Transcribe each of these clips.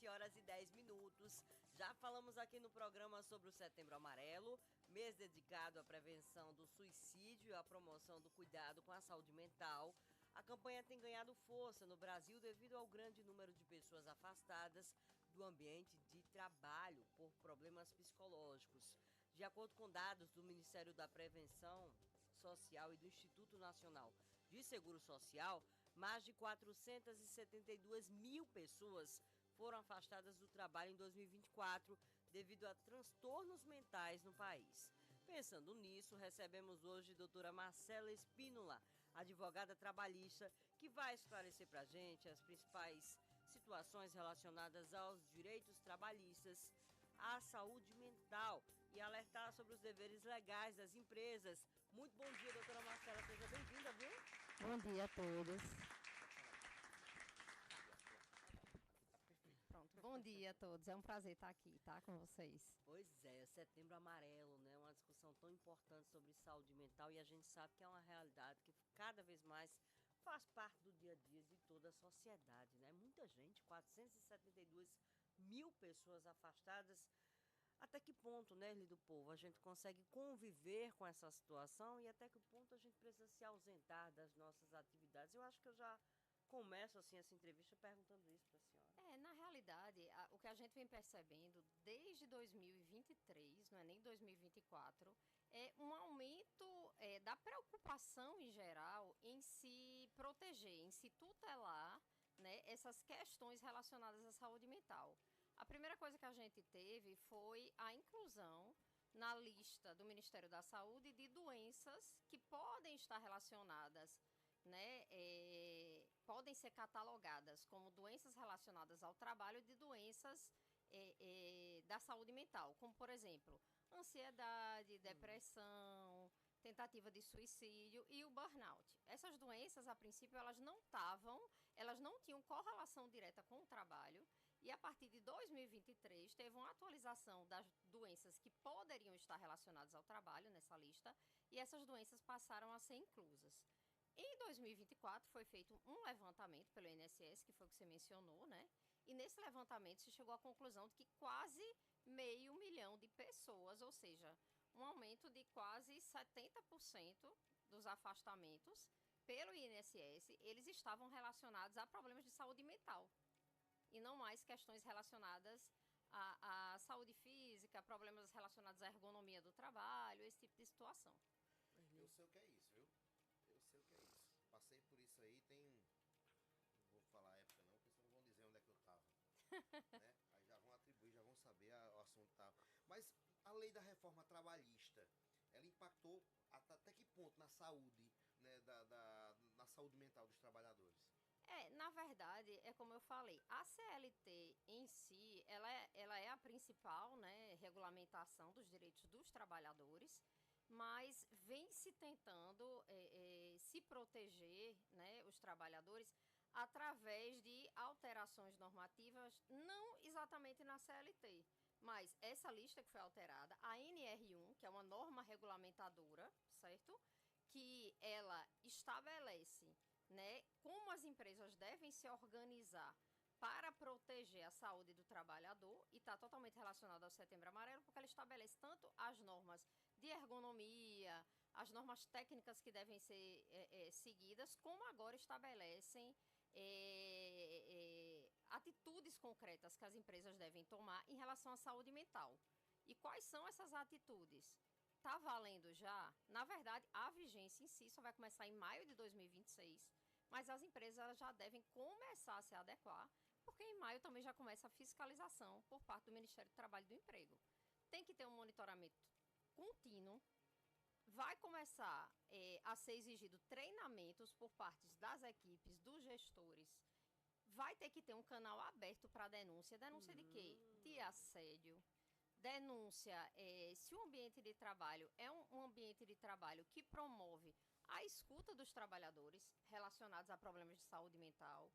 7h10. Já falamos aqui no programa sobre o Setembro Amarelo, mês dedicado à prevenção do suicídio e à promoção do cuidado com a saúde mental. A campanha tem ganhado força no Brasil devido ao grande número de pessoas afastadas do ambiente de trabalho por problemas psicológicos. De acordo com dados do Ministério da Prevenção Social e do Instituto Nacional de Seguro Social, mais de 472 mil pessoas foram afastadas do trabalho em 2024 devido a transtornos mentais no país. Pensando nisso, recebemos hoje a doutora Marcela Espínola, advogada trabalhista, que vai esclarecer para a gente as principais situações relacionadas aos direitos trabalhistas, à saúde mental e alertar sobre os deveres legais das empresas. Muito bom dia, doutora Marcela, seja bem-vinda, viu? Bom dia a todos. Pronto, bom dia a todos. É um prazer estar aqui, tá, com vocês. Pois é, Setembro Amarelo, né? Uma discussão tão importante sobre saúde mental e a gente sabe que é uma realidade que cada vez mais faz parte do dia a dia de toda a sociedade, né? Muita gente, 472 mil pessoas afastadas. Até que ponto, né, Erli do Povo, a gente consegue conviver com essa situação e até que ponto a gente precisa se ausentar das nossas atividades? Eu acho que eu já começo assim essa entrevista perguntando isso para a senhora. Na realidade, o que a gente vem percebendo desde 2023, não é nem 2024, é um aumento da preocupação em geral em se proteger, em se tutelar, né, essas questões relacionadas à saúde mental. A primeira coisa que a gente teve foi a inclusão na lista do Ministério da Saúde de doenças que podem estar relacionadas, né, podem ser catalogadas como doenças relacionadas ao trabalho de doenças da saúde mental, como, por exemplo, ansiedade, depressão, tentativa de suicídio e o burnout. Essas doenças, a princípio, elas não tinham correlação direta com o trabalho. E a partir de 2023, teve uma atualização das doenças que poderiam estar relacionadas ao trabalho nessa lista, e essas doenças passaram a ser inclusas. Em 2024, foi feito um levantamento pelo INSS, que foi o que você mencionou, né? E nesse levantamento se chegou à conclusão de que quase 500.000 de pessoas, ou seja, um aumento de quase 70% dos afastamentos pelo INSS, eles estavam relacionados a problemas de saúde mental. E não mais questões relacionadas à saúde física, problemas relacionados à ergonomia do trabalho, esse tipo de situação. Eu sei o que é isso, viu? Eu sei o que é isso. Passei por isso aí, tem... Não vou falar a época não, porque senão não vão dizer onde é que eu tava. Né? Aí já vão atribuir, já vão saber o assunto tá. Mas a lei da reforma trabalhista, ela impactou até que ponto na saúde, né, na saúde mental dos trabalhadores? Na verdade, é como eu falei, a CLT em si, ela é a principal, né, regulamentação dos direitos dos trabalhadores, mas vem se tentando se proteger, né, os trabalhadores através de alterações normativas, não exatamente na CLT, mas essa lista que foi alterada, a NR1, que é uma norma regulamentadora, certo? Que ela estabelece, né, como as empresas devem se organizar para proteger a saúde do trabalhador, e está totalmente relacionado ao Setembro Amarelo, porque ela estabelece tanto as normas de ergonomia, as normas técnicas que devem ser seguidas, como agora estabelecem atitudes concretas que as empresas devem tomar em relação à saúde mental. E quais são essas atitudes? Está valendo já? Na verdade, a vigência em si só vai começar em maio de 2026, mas as empresas já devem começar a se adequar, porque em maio também já começa a fiscalização por parte do Ministério do Trabalho e do Emprego. Tem que ter um monitoramento contínuo, vai começar a ser exigido treinamentos por parte das equipes, dos gestores, vai ter que ter um canal aberto para denúncia de quê? De assédio. Denúncia, se o ambiente de trabalho é um ambiente de trabalho que promove a escuta dos trabalhadores relacionados a problemas de saúde mental,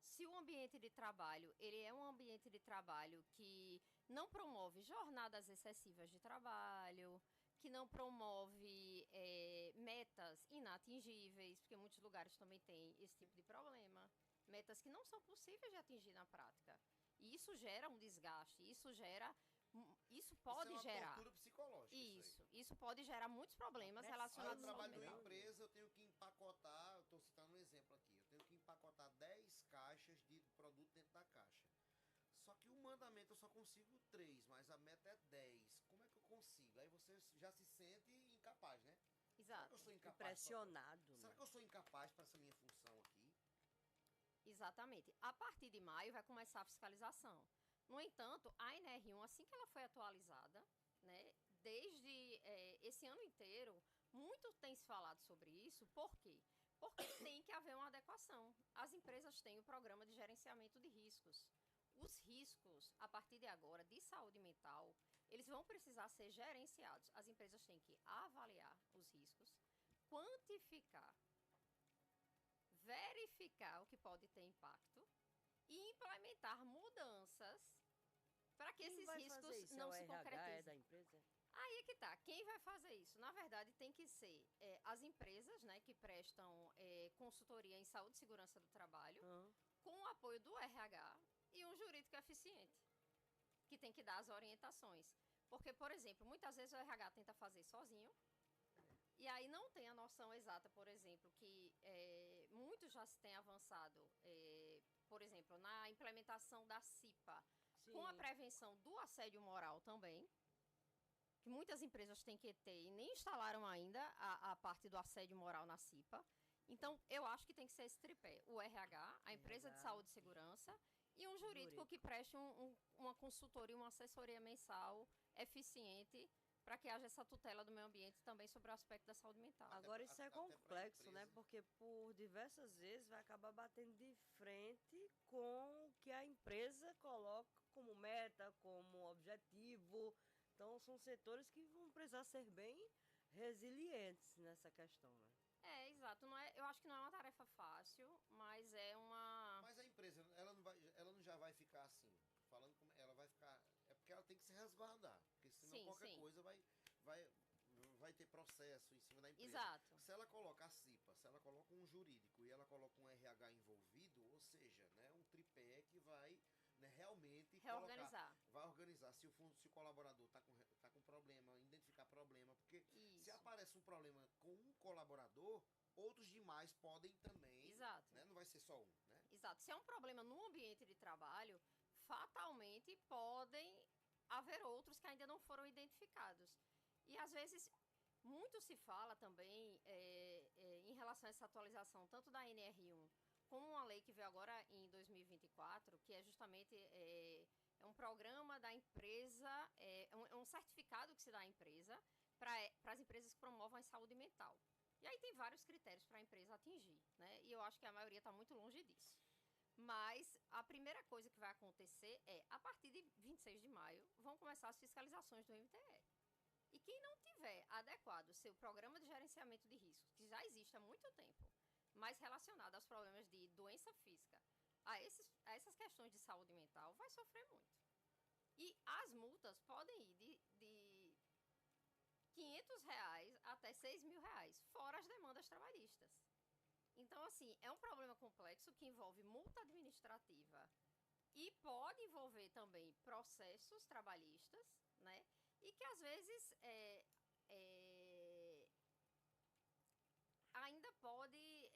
se o ambiente de trabalho ele é um ambiente de trabalho que não promove jornadas excessivas de trabalho, que não promove metas inatingíveis, porque muitos lugares também têm esse tipo de problema, metas que não são possíveis de atingir na prática. E isso gera um desgaste, isso pode isso é uma gerar. tortura psicológica. Isso pode gerar muitos problemas Aí relacionados Eu à trabalho saúde numa mental. empresa, eu tenho que empacotar, eu estou citando um exemplo aqui, eu tenho que empacotar 10 caixas de produto dentro da caixa. Só que o mandamento eu só consigo 3, mas a meta é 10. Como é que eu consigo? Aí você já se sente incapaz, né? Será que Exato. eu sou incapaz? Impressionado, Será né? que eu sou incapaz para essa minha função aqui? Exatamente. A partir de maio vai começar a fiscalização. No entanto, a NR1, assim que ela foi atualizada, né, desde esse ano inteiro, muito tem se falado sobre isso. Por quê? Porque tem que haver uma adequação. As empresas têm o programa de gerenciamento de riscos. Os riscos, a partir de agora, de saúde mental, eles vão precisar ser gerenciados. As empresas têm que avaliar os riscos, quantificar, verificar o que pode ter impacto e implementar mudanças para que Quem esses vai riscos fazer isso? não É o se RH concretizem. da empresa? Aí é que tá. Quem vai fazer isso? Na verdade, tem que ser as empresas, né, que prestam consultoria em saúde e segurança do trabalho, Hã? com o apoio do RH e um jurídico eficiente, que tem que dar as orientações. Porque, por exemplo, muitas vezes o RH tenta fazer sozinho, e aí não tem a noção exata, por exemplo, que muito já se tem avançado, por exemplo, na implementação da CIPA, com a Sim. prevenção do assédio moral também, que muitas empresas têm que ter e nem instalaram ainda a parte do assédio moral na CIPA. Então, eu acho que tem que ser esse tripé: o RH, a empresa de RH, saúde e segurança e um jurídico que preste uma consultoria, uma assessoria mensal eficiente para que haja essa tutela do meio ambiente também sobre o aspecto da saúde mental. Agora isso é Até pra complexo, né? empresa. Porque por diversas vezes vai acabar batendo de frente com o que a empresa coloca como meta, como objetivo. Então são setores que vão precisar ser bem resilientes nessa questão, né? Exato. Eu acho que não é uma tarefa fácil, mas é uma. Mas a empresa, ela não já vai ficar assim, falando como ela vai ficar, é porque ela tem que se resguardar, porque senão Sim, qualquer sim. coisa vai ter processo em cima da empresa. Exato. Se ela coloca a CIPA, se ela coloca um jurídico e ela coloca um RH envolvido, ou seja, né, um tripé que vai, né, realmente Reorganizar. vai organizar se o colaborador tá com problema, identificar problema, porque se Isso. aparece um problema com um colaborador, outros demais podem também, Exato. né, não vai ser só um, né? Exato. Se é um problema no ambiente de trabalho, fatalmente podem haver outros que ainda não foram identificados. E às vezes, muito se fala também em relação a essa atualização, tanto da NR1 como uma lei que veio agora em 2024, que é justamente um programa da empresa, é um certificado que se dá à empresa para as empresas que promovam a saúde mental. E aí tem vários critérios para a empresa atingir, né? E eu acho que a maioria está muito longe disso. Mas a primeira coisa que vai acontecer a partir de 26 de maio, vão começar as fiscalizações do MTE. E quem não tiver adequado o seu programa de gerenciamento de riscos, que já existe há muito tempo, mas relacionado aos problemas de doença física, a essas questões de saúde mental, vai sofrer muito. E as multas podem ir de R$ 500 até R$ 6.000, fora as demandas trabalhistas. Então, assim, é um problema complexo que envolve multa administrativa e pode envolver também processos trabalhistas, né? E que às vezes ainda pode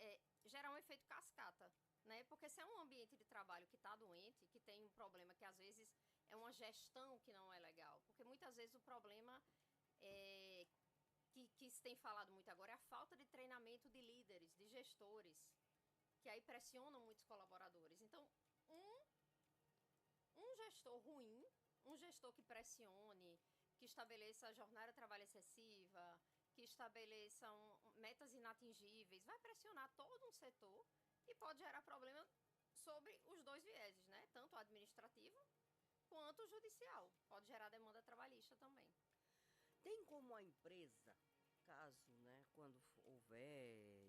gerar um efeito cascata, né? Porque se é um ambiente de trabalho que está doente, que tem um problema que às vezes é uma gestão que não é legal, porque muitas vezes o problema que se tem falado muito agora é a falta de treinamento de líderes, de gestores, que aí pressionam muitos colaboradores. Então, um gestor ruim, um gestor que pressione, que estabeleça jornada de trabalho excessiva, que estabeleça metas inatingíveis, vai pressionar todo um setor e pode gerar problema sobre os dois vieses, né? Tanto o administrativo quanto o judicial. Pode gerar demanda trabalhista também. Tem como a empresa, caso, né, quando houver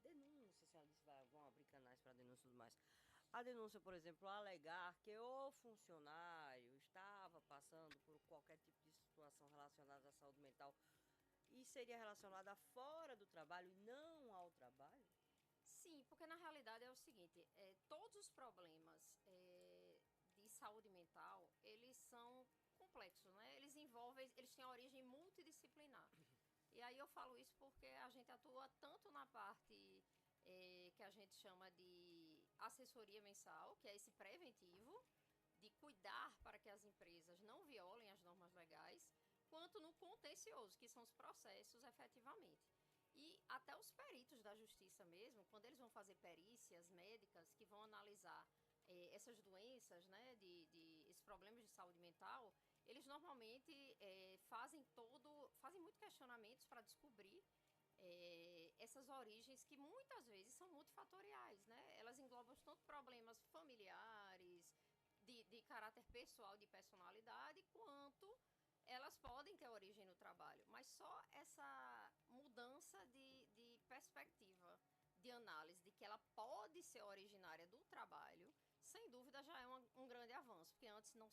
denúncia, se ela disse vão abrir canais para denúncia e tudo mais, a denúncia, por exemplo, alegar que o funcionário estava passando por qualquer tipo de situação relacionada à saúde mental e seria relacionada fora do trabalho e não ao trabalho? Sim, porque na realidade é o seguinte, todos os problemas de complexos, né? Eles têm origem multidisciplinar. E aí eu falo isso porque a gente atua tanto na parte que a gente chama de assessoria mensal, que é esse preventivo, de cuidar para que as empresas não violem as normas legais, quanto no contencioso, que são os processos efetivamente. E até os peritos da justiça mesmo, quando eles vão fazer perícias médicas que vão analisar essas doenças, né, esses problemas de saúde mental, eles normalmente fazem muito questionamentos para descobrir essas origens que muitas vezes são multifatoriais, né? Elas englobam tanto problemas familiares, de caráter pessoal, de personalidade, quanto elas podem ter origem no trabalho. Mas só essa mudança de perspectiva, de análise, de que ela pode ser originária do trabalho, sem dúvida já é um grande avanço, porque antes não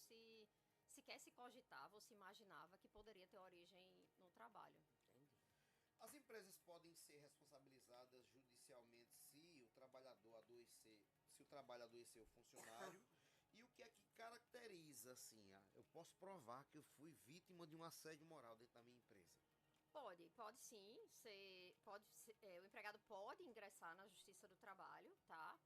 sequer se cogitava ou se imaginava que poderia ter origem no trabalho. Entendi. As empresas podem ser responsabilizadas judicialmente se o trabalhador adoecer, se o trabalho adoecer o funcionário. E o que é que caracteriza, assim, eu posso provar que eu fui vítima de um assédio moral dentro da minha empresa? Pode sim, o empregado pode ingressar na Justiça do Trabalho, tá?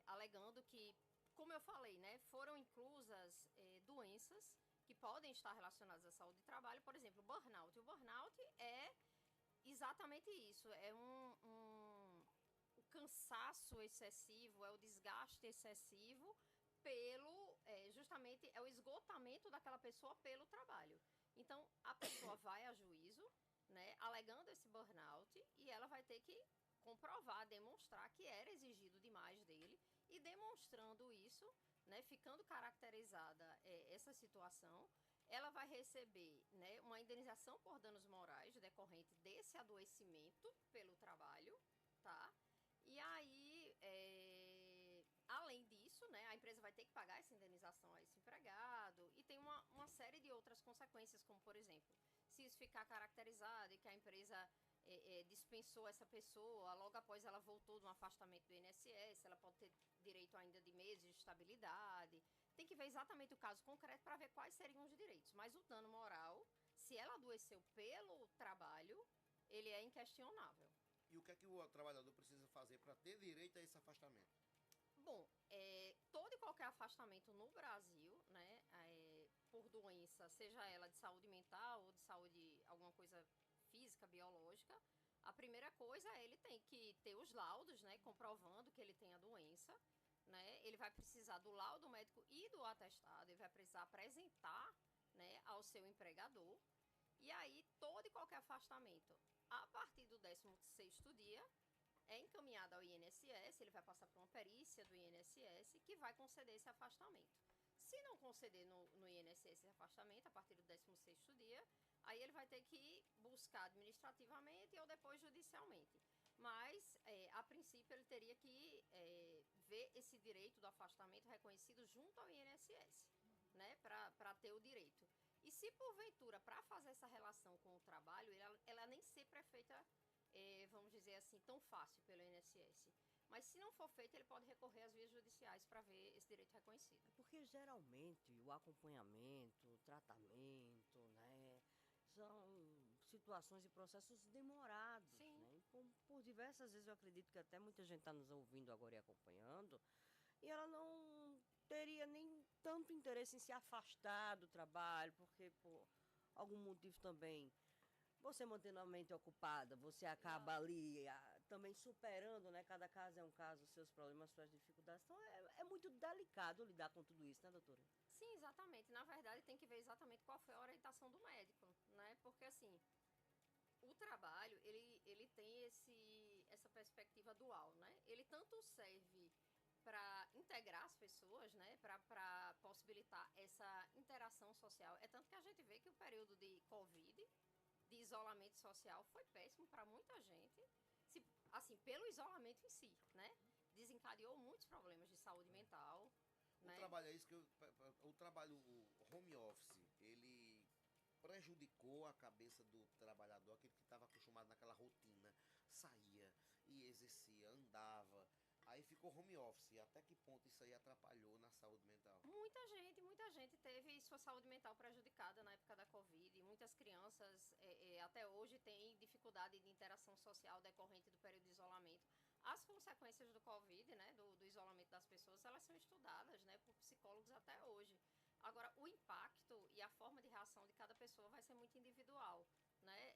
Alegando que, como eu falei, né, foram inclusas doenças que podem estar relacionadas à saúde do trabalho, por exemplo, o burnout. O burnout é exatamente isso, o cansaço excessivo, é o desgaste excessivo justamente é o esgotamento daquela pessoa pelo trabalho. Então, a pessoa vai a juízo, né, alegando esse burnout, e ela vai ter que comprovar, demonstrar que era exigido demais dele, e demonstrando isso, né, ficando caracterizada essa situação, ela vai receber, né, uma indenização por danos morais decorrente desse adoecimento pelo trabalho, tá? E aí, além disso, né, a empresa vai ter que pagar essa indenização a esse empregado, e tem uma série de outras consequências, como, por exemplo, se isso ficar caracterizado e que a empresa dispensou essa pessoa, logo após ela voltou de um afastamento do INSS, ela pode ter direito ainda de meses de estabilidade. Tem que ver exatamente o caso concreto para ver quais seriam os direitos. Mas o dano moral, se ela adoeceu pelo trabalho, ele é inquestionável. E o que é que o trabalhador precisa fazer para ter direito a esse afastamento? Bom, todo e qualquer afastamento no Brasil, né, por doença, seja ela de saúde mental ou de saúde, alguma coisa física, biológica, a primeira coisa é ele tem que ter os laudos, né, comprovando que ele tem a doença, né, ele vai precisar do laudo médico e do atestado, ele vai precisar apresentar, né, ao seu empregador, e aí todo e qualquer afastamento, a partir do 16º dia, é encaminhado ao INSS, ele vai passar por uma perícia do INSS que vai conceder esse afastamento. Se não conceder no INSS esse afastamento, a partir do 16º dia, aí ele vai ter que buscar administrativamente ou depois judicialmente. Mas, a princípio, ele teria que ver esse direito do afastamento reconhecido junto ao INSS, né, para ter o direito. E se, porventura, para fazer essa relação com o trabalho, ela nem sempre é feita, vamos dizer assim, tão fácil pelo INSS. Mas se não for feito, ele pode recorrer às vias judiciais para ver esse direito reconhecido. Porque geralmente o acompanhamento, o tratamento, né, são situações e processos demorados, Sim. né? E por diversas vezes eu acredito que até muita gente está nos ouvindo agora e acompanhando, e ela não teria nem tanto interesse em se afastar do trabalho, porque por algum motivo também você mantendo a mente ocupada, você acaba ali também superando, né? Cada caso é um caso, seus problemas, suas dificuldades. Então é muito delicado lidar com tudo isso, né, doutora? Sim, exatamente. Na verdade, tem que ver exatamente qual foi a orientação do médico, né? Porque, assim, o trabalho, ele tem essa perspectiva dual, né? Ele tanto serve para integrar as pessoas, né? Para possibilitar essa interação social. É tanto que a gente vê que o período de Covid, de isolamento social, foi péssimo para muita gente, assim, pelo isolamento em si, né? Desencadeou muitos problemas de saúde mental, O né? trabalho é isso que o trabalho, o home office, ele prejudicou a cabeça do trabalhador, aquele que estava acostumado naquela rotina, saía e exercia, andava. Aí ficou home office. E até que ponto isso aí atrapalhou na saúde mental? Muita gente teve sua saúde mental prejudicada na época da Covid. Muitas crianças até hoje têm dificuldade de interação social decorrente do período de isolamento. As consequências do Covid, né, do isolamento das pessoas, elas são estudadas, né, por psicólogos até hoje. Agora, o impacto e a forma de reação de cada pessoa vai ser muito individual, né?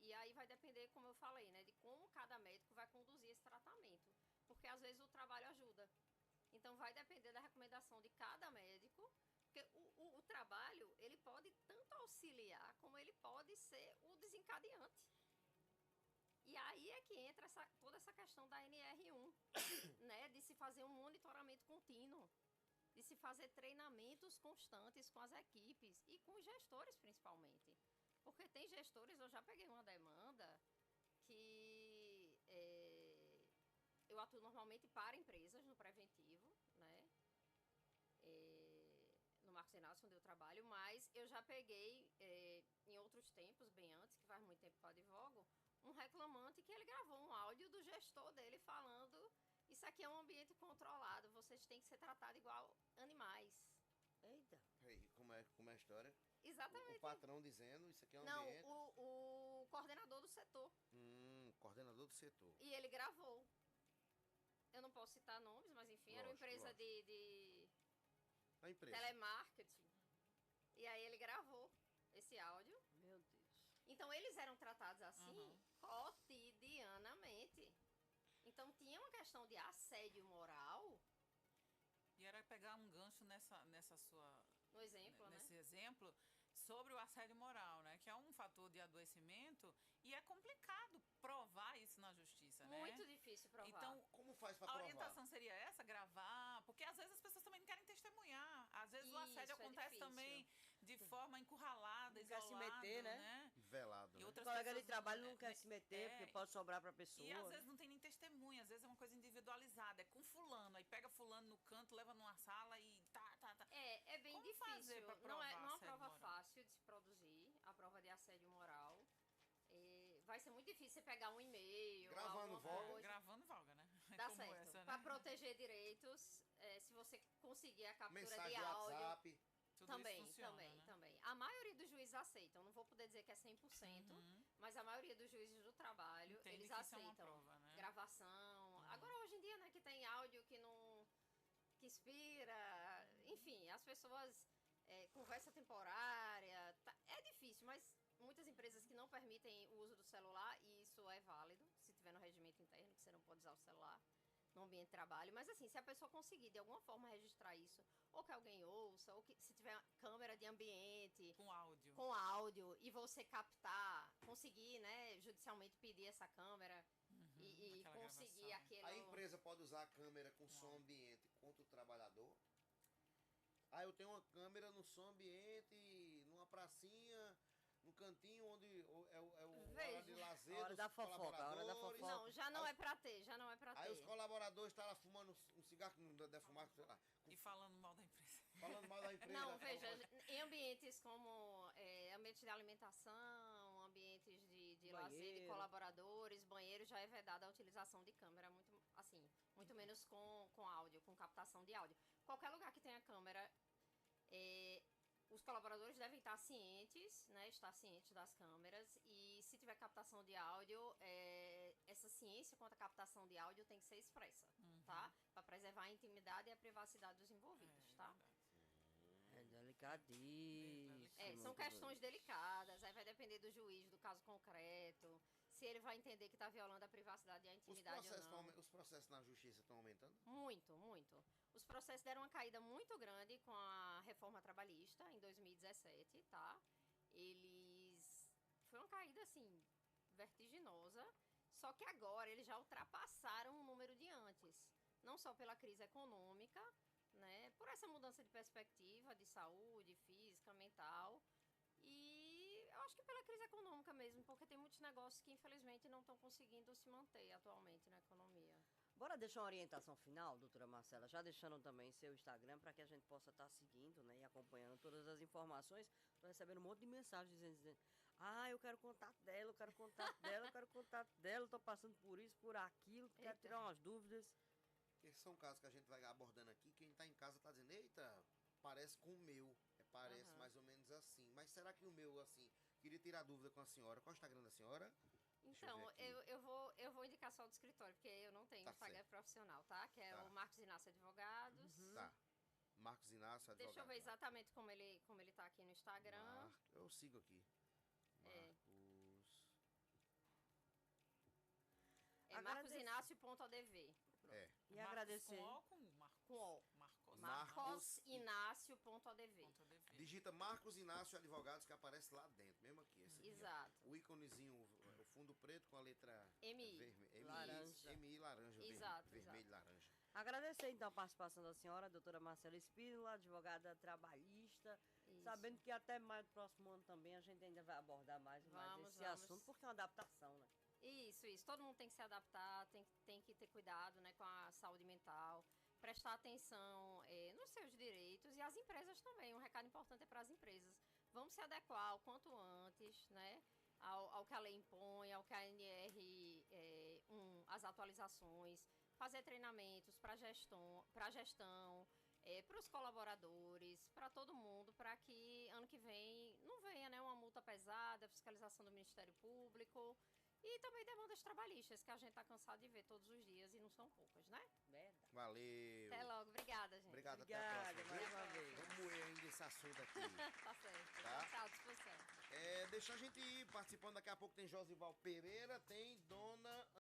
E aí vai depender, como eu falei, né, de como cada médico vai conduzir esse tratamento. Porque às vezes o trabalho ajuda. Então vai depender da recomendação de cada médico, porque o trabalho, ele pode tanto auxiliar, como ele pode ser o desencadeante. E aí é que entra toda essa questão da NR1, né, de se fazer um monitoramento contínuo, de se fazer treinamentos constantes com as equipes e com os gestores principalmente. Porque tem gestores, eu já peguei uma demanda que eu atuo normalmente para empresas no preventivo, né? No Marcos Inácio, onde eu trabalho, mas eu já peguei, em outros tempos, bem antes, que faz muito tempo que eu advogo, um reclamante que ele gravou um áudio do gestor dele falando: isso aqui é um ambiente controlado, vocês têm que ser tratados igual animais. Eita. Aí, como é a história? Exatamente. O patrão dizendo, isso aqui é um Não, ambiente... o coordenador do setor. Coordenador do setor. E ele gravou. Eu não posso citar nomes, mas enfim, era uma empresa de A empresa. telemarketing. E aí ele gravou esse áudio. Meu Deus. Então eles eram tratados assim cotidianamente. Então tinha uma questão de assédio moral. E era pegar um gancho nessa sua... No exemplo, nesse né? exemplo, sobre o assédio moral, né? Que é um fator de adoecimento e é complicado provar isso na justiça, né? Muito difícil provar. Então, como faz para a provar? orientação seria essa, gravar, porque às vezes as pessoas também não querem testemunhar. Às vezes o assédio acontece também de forma encurralada, Não quer isolada, se meter, né? Velado. E Né? outras O colega de pessoas trabalho não quer se meter, porque pode sobrar pra pessoa. E às vezes não tem nem testemunha, às vezes é uma coisa individualizada, é com fulano, aí pega fulano no canto, leva numa sala e tá. É bem Como difícil. fazer pra Não provar é uma assédio prova moral? fácil de se produzir, a prova de assédio moral. Vai ser muito difícil você pegar um e-mail, Gravando alguma voga. coisa. Gravando valga, né? Dá Como certo. essa, né? Para proteger direitos, se você conseguir a captura Mensagem de de áudio. WhatsApp. Tudo isso Também, funciona, também, né? também. A maioria dos juízes aceitam, não vou poder dizer que é 100%, mas a maioria dos juízes do trabalho, Entende eles que isso é uma aceitam prova, né? gravação. Agora, hoje em dia, né, que tem áudio que não... que inspira, enfim, as pessoas... conversa temporária, é difícil, mas muitas empresas que não permitem o uso do celular, e isso é válido, se tiver no regimento interno, que você não pode usar o celular no ambiente de trabalho, mas assim, se a pessoa conseguir de alguma forma registrar isso, ou que alguém ouça, ou que se tiver câmera de ambiente com áudio e você captar, conseguir, né, judicialmente pedir essa câmera e conseguir gravação. aquele... A empresa pode usar a câmera com som ambiente contra o trabalhador? Eu tenho uma câmera no som ambiente, numa pracinha, no cantinho onde é o hora de lazer A hora dos da fofoca, colaboradores. a hora da fofoca. Não, já não é pra ter, já não é pra ter. Aí os colaboradores estão lá fumando um cigarro que não deve fumar, sei lá, E falando mal da empresa. falando mal da empresa. Não, veja, em ambientes como ambientes de alimentação, ambientes de lazer de colaboradores, banheiros, já é vedada a utilização de câmera, muito menos com áudio, com captação de áudio. Qualquer lugar que tenha câmera, os colaboradores devem estar cientes, né, estar cientes das câmeras, e se tiver captação de áudio, essa ciência quanto à captação de áudio tem que ser expressa, tá? Para preservar a intimidade e a privacidade dos envolvidos, tá? É delicadíssimo. São questões delicadas, aí vai depender do juiz, do caso concreto, se ele vai entender que está violando a privacidade e a intimidade ou não. Os processos na justiça estão aumentando? Muito, muito. Os processos deram uma caída muito grande com a reforma trabalhista em 2017, tá? Foi uma caída, assim, vertiginosa, só que agora eles já ultrapassaram o número de antes. Não só pela crise econômica, né? Por essa mudança de perspectiva, de saúde, física, mental. E eu acho que pela crise econômica mesmo, porque tem muitos negócios que infelizmente não estão conseguindo se manter atualmente na economia. Bora deixar uma orientação final, doutora Marcela, já deixando também seu Instagram para que a gente possa estar seguindo, né, e acompanhando todas as informações. Estou recebendo um monte de mensagens dizendo, eu quero contato dela, eu quero contato dela, eu quero contato dela, estou passando por isso, por aquilo, quero tirar umas dúvidas. Porque são casos que a gente vai abordando aqui, quem tá em casa tá dizendo, eita, parece com o meu. Parece mais ou menos assim. Mas será que o meu, assim, queria tirar dúvida com a senhora. Qual é o Instagram da senhora? Então, eu vou indicar só do escritório, porque eu não tenho Instagram profissional, tá? Que é o Marcos Inácio Advogados. Tá. Marcos Inácio Advogados. Deixa eu ver exatamente como ele tá aqui no Instagram. Eu sigo aqui. marcosinácio.odv. E agradecer. Com O, com U, Marcos. Com O. marcosinácio.odv. Digita Marcos Inácio Advogados que aparece lá dentro, mesmo aqui. Esse aqui, exato. O íconezinho, o fundo preto com a letra MI. Laranja. MI laranja. Exato, vermelho e laranja. Agradecer então a participação da senhora, a doutora Marcela Espínola, advogada trabalhista. Isso. Sabendo que até mais do próximo ano também a gente ainda vai abordar mais esse assunto, porque é uma adaptação, né? Isso. Todo mundo tem que se adaptar, tem que ter cuidado, né, com a saúde mental, prestar atenção nos seus direitos e as empresas também. Um recado importante é para as empresas. Vamos se adequar o quanto antes, né, ao que a lei impõe, ao que a NR, as atualizações, fazer treinamentos para gestão, para os colaboradores, para todo mundo, para que ano que vem não venha, né, uma multa pesada, fiscalização do Ministério Público e também demandas trabalhistas, que a gente está cansado de ver todos os dias e não são poucas, né? Verdade. Valeu. Até logo, obrigada, gente. Obrigado, Obrigada, até a próxima. mais uma vez. Vamos moer ainda esse assunto aqui. Tá certo. Tá? Tá à disposição. Deixa a gente ir participando, daqui a pouco tem Josival Pereira, tem Dona